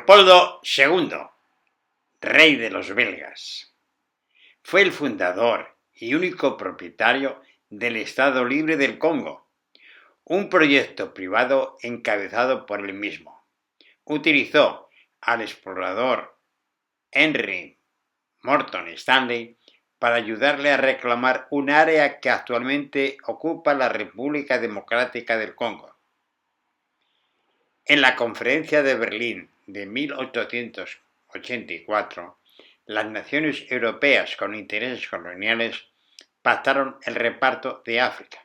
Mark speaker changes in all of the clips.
Speaker 1: Leopoldo II, rey de los belgas, fue el fundador y único propietario del Estado Libre del Congo, un proyecto privado encabezado por él mismo. Utilizó al explorador Henry Morton Stanley para ayudarle a reclamar un área que actualmente ocupa la República Democrática del Congo. En la Conferencia de Berlín de 1884, las naciones europeas con intereses coloniales pactaron el reparto de África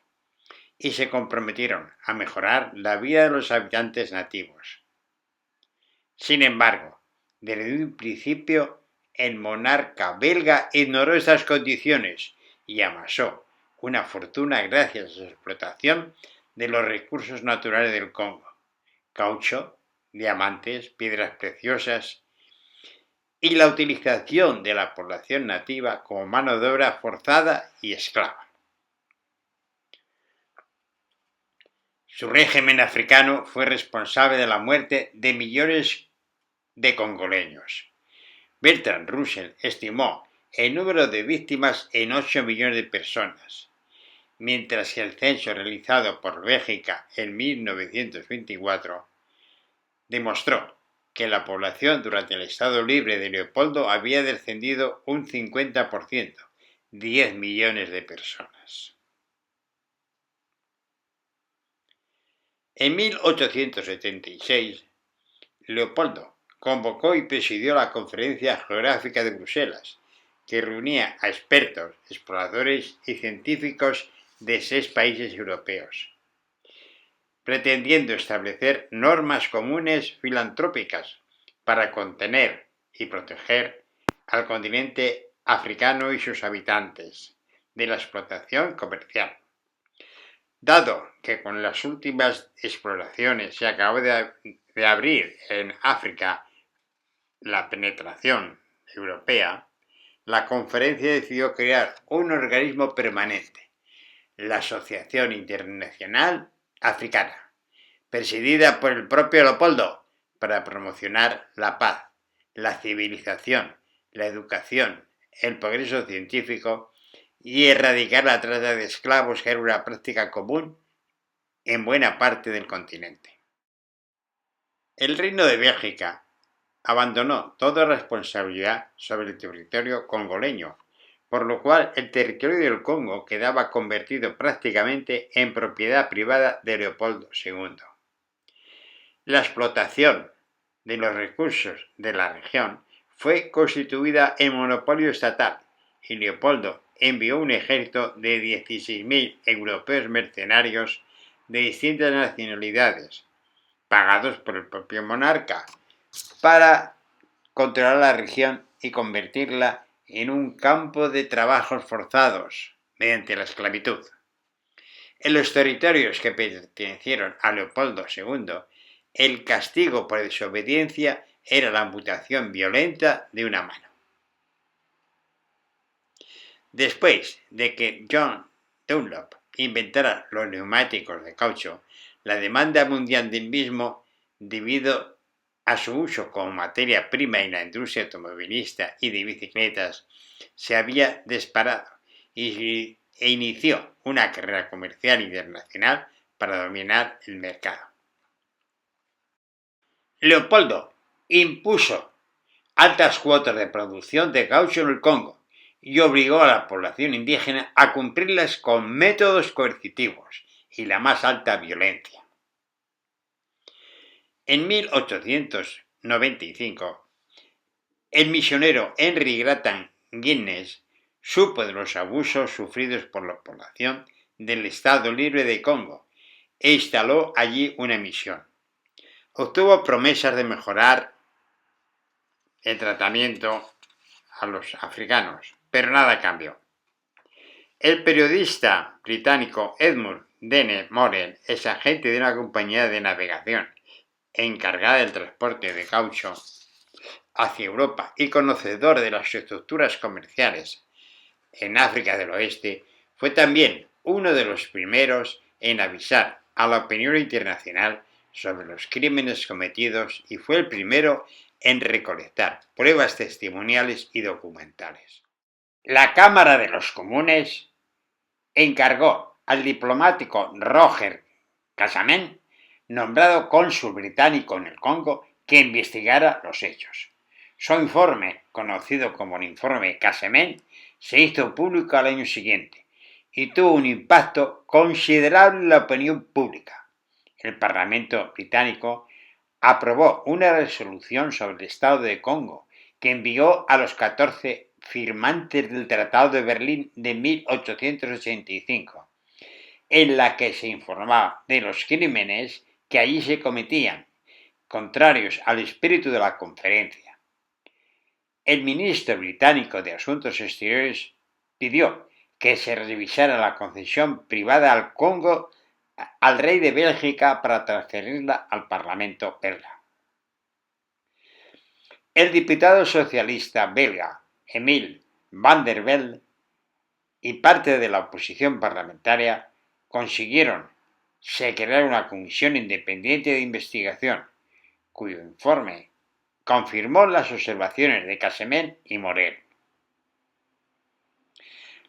Speaker 1: y se comprometieron a mejorar la vida de los habitantes nativos. Sin embargo, desde un principio, el monarca belga ignoró estas condiciones y amasó una fortuna gracias a su explotación de los recursos naturales del Congo: caucho, diamantes, piedras preciosas y la utilización de la población nativa como mano de obra forzada y esclava. Su régimen africano fue responsable de la muerte de millones de congoleños. Bertrand Russell estimó el número de víctimas en 8 millones de personas, mientras que el censo realizado por Bélgica en 1924 demostró que la población durante el Estado Libre de Leopoldo había descendido un 50%, 10 millones de personas. En 1876, Leopoldo convocó y presidió la Conferencia Geográfica de Bruselas, que reunía a expertos, exploradores y científicos de 6 países europeos, pretendiendo establecer normas comunes filantrópicas para contener y proteger al continente africano y sus habitantes de la explotación comercial. Dado que con las últimas exploraciones se acabó de abrir en África la penetración europea, la conferencia decidió crear un organismo permanente, la Asociación Internacional Africana, presidida por el propio Leopoldo, para promocionar la paz, la civilización, la educación, el progreso científico y erradicar la trata de esclavos, que era una práctica común en buena parte del continente. El Reino de Bélgica abandonó toda responsabilidad sobre el territorio congoleño, por lo cual el territorio del Congo quedaba convertido prácticamente en propiedad privada de Leopoldo II. La explotación de los recursos de la región fue constituida en monopolio estatal y Leopoldo envió un ejército de 16.000 europeos mercenarios de distintas nacionalidades, pagados por el propio monarca, para controlar la región y convertirla en un campo de trabajos forzados mediante la esclavitud. En los territorios que pertenecieron a Leopoldo II, el castigo por desobediencia era la amputación violenta de una mano. Después de que John Dunlop inventara los neumáticos de caucho, la demanda mundial del mismo, debido a su uso como materia prima en la industria automovilista y de bicicletas, se había disparado e inició una carrera comercial internacional para dominar el mercado. Leopoldo impuso altas cuotas de producción de caucho en el Congo y obligó a la población indígena a cumplirlas con métodos coercitivos y la más alta violencia. En 1895, el misionero Henry Grattan Guinness supo de los abusos sufridos por la población del Estado Libre de Congo e instaló allí una misión. Obtuvo promesas de mejorar el tratamiento a los africanos, pero nada cambió. El periodista británico Edmund Dene Morel es agente de una compañía de navegación encargada del transporte de caucho hacia Europa y conocedor de las estructuras comerciales en África del Oeste, fue también uno de los primeros en avisar a la opinión internacional sobre los crímenes cometidos y fue el primero en recolectar pruebas testimoniales y documentales. La Cámara de los Comunes encargó al diplomático Roger Casament, nombrado cónsul británico en el Congo, que investigara los hechos. Su informe, conocido como el informe Casament, se hizo público al año siguiente y tuvo un impacto considerable en la opinión pública. El Parlamento británico aprobó una resolución sobre el Estado de Congo que envió a los 14 firmantes del Tratado de Berlín de 1885, en la que se informaba de los crímenes que allí se cometían, contrarios al espíritu de la conferencia. El ministro británico de Asuntos Exteriores pidió que se revisara la concesión privada al Congo al rey de Bélgica para transferirla al Parlamento belga. El diputado socialista belga Emile van der Velde y parte de la oposición parlamentaria consiguieron crear una comisión independiente de investigación, cuyo informe confirmó las observaciones de Casament y Morel.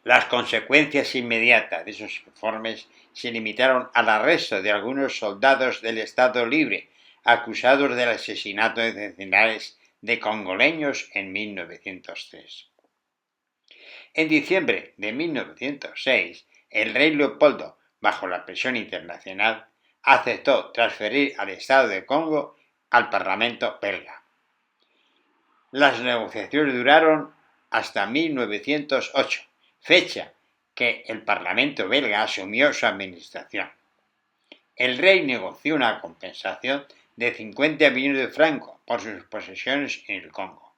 Speaker 1: Las consecuencias inmediatas de esos informes se limitaron al arresto de algunos soldados del Estado Libre acusados del asesinato de centenares de congoleños en 1903. En diciembre de 1906, el rey Leopoldo, bajo la presión internacional, aceptó transferir al Estado de Congo al Parlamento belga. Las negociaciones duraron hasta 1908, fecha que el Parlamento belga asumió su administración. El rey negoció una compensación de 50 millones de francos por sus posesiones en el Congo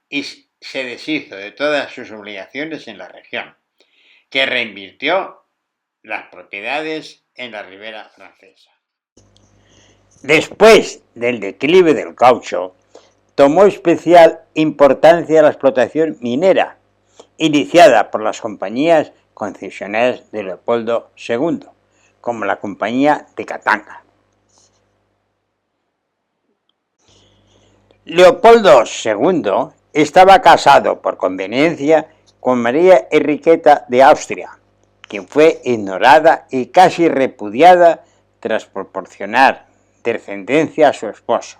Speaker 1: y se deshizo de todas sus obligaciones en la región, que reinvirtió las propiedades en la Ribera francesa. Después del declive del caucho, tomó especial importancia la explotación minera, iniciada por las compañías concesionarias de Leopoldo II, como la Compañía de Katanga. Leopoldo II estaba casado por conveniencia con María Enriqueta de Austria, quien fue ignorada y casi repudiada tras proporcionar descendencia a su esposo.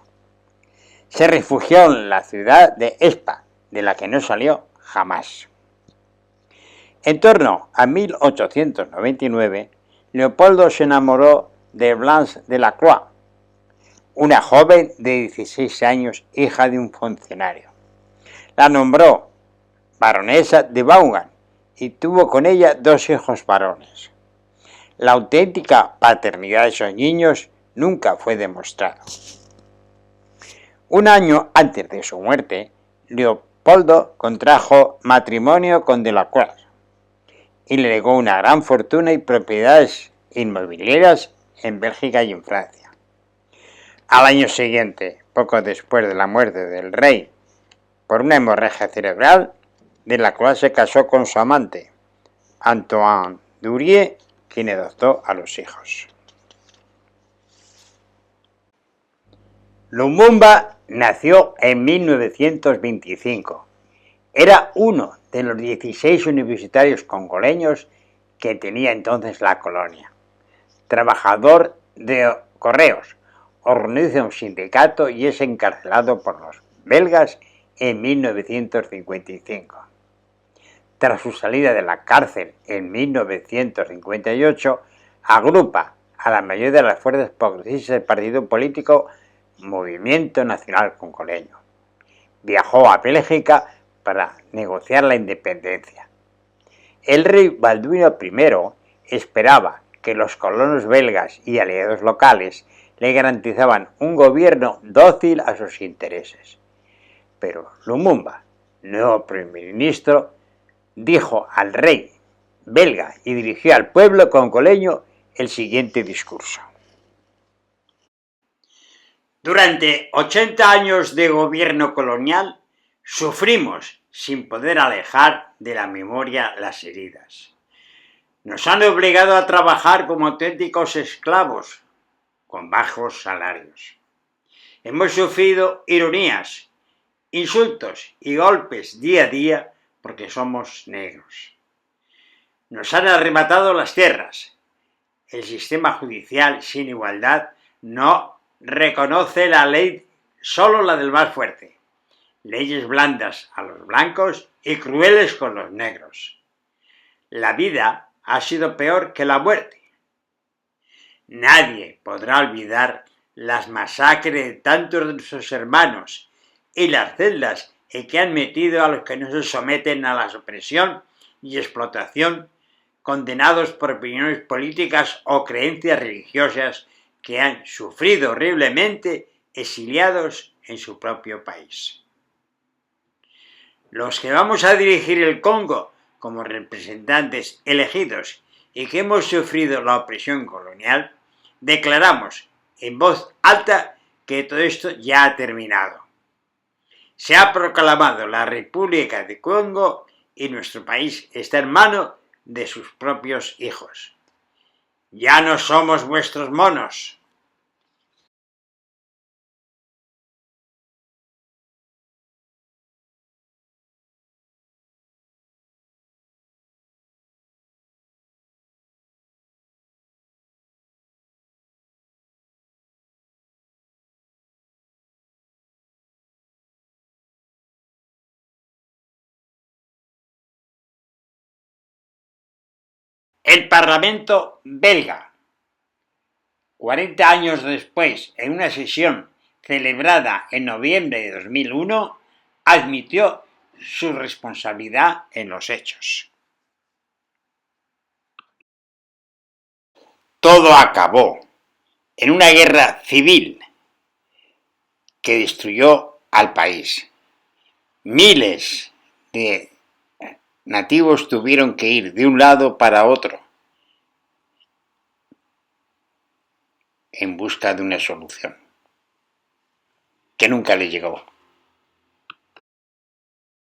Speaker 1: Se refugió en la ciudad de Espa, de la que no salió jamás. En torno a 1899, Leopoldo se enamoró de Blanche de la Croix, una joven de 16 años, hija de un funcionario. La nombró baronesa de Vaughan y tuvo con ella 2 hijos varones. La auténtica paternidad de esos niños nunca fue demostrada. Un año antes de su muerte, Leopoldo contrajo matrimonio con Delacroix y le legó una gran fortuna y propiedades inmobiliarias en Bélgica y en Francia. Al año siguiente, poco después de la muerte del rey por una hemorragia cerebral, Delacroix se casó con su amante, Antoine Durie, quien adoptó a los hijos. Lumumba nació en 1925. Era uno de los 16 universitarios congoleños que tenía entonces la colonia. Trabajador de correos, organiza un sindicato y es encarcelado por los belgas en 1955. Tras su salida de la cárcel en 1958, agrupa a la mayoría de las fuerzas progresistas del partido político Movimiento Nacional Congoleño. Viajó a Bélgica para negociar la independencia. El rey Balduino I esperaba que los colonos belgas y aliados locales le garantizaban un gobierno dócil a sus intereses. Pero Lumumba, nuevo primer ministro, dijo al rey belga y dirigió al pueblo congoleño el siguiente discurso. Durante 80 años de gobierno colonial, sufrimos sin poder alejar de la memoria las heridas. Nos han obligado a trabajar como auténticos esclavos, con bajos salarios. Hemos sufrido ironías, insultos y golpes día a día porque somos negros. Nos han arrebatado las tierras. El sistema judicial sin igualdad no reconoce la ley, solo la del más fuerte. Leyes blandas a los blancos y crueles con los negros. La vida ha sido peor que la muerte. Nadie podrá olvidar las masacres de tantos de nuestros hermanos y las celdas en que han metido a los que no se someten a la opresión y explotación, condenados por opiniones políticas o creencias religiosas que han sufrido horriblemente exiliados en su propio país. Los que vamos a dirigir el Congo como representantes elegidos y que hemos sufrido la opresión colonial, declaramos en voz alta que todo esto ya ha terminado. Se ha proclamado la República de Congo y nuestro país está en manos de sus propios hijos. Ya no somos vuestros monos. El Parlamento belga, 40 años después, en una sesión celebrada en noviembre de 2001, admitió su responsabilidad en los hechos. Todo acabó en una guerra civil que destruyó al país. Miles de nativos tuvieron que ir de un lado para otro en busca de una solución que nunca les llegó.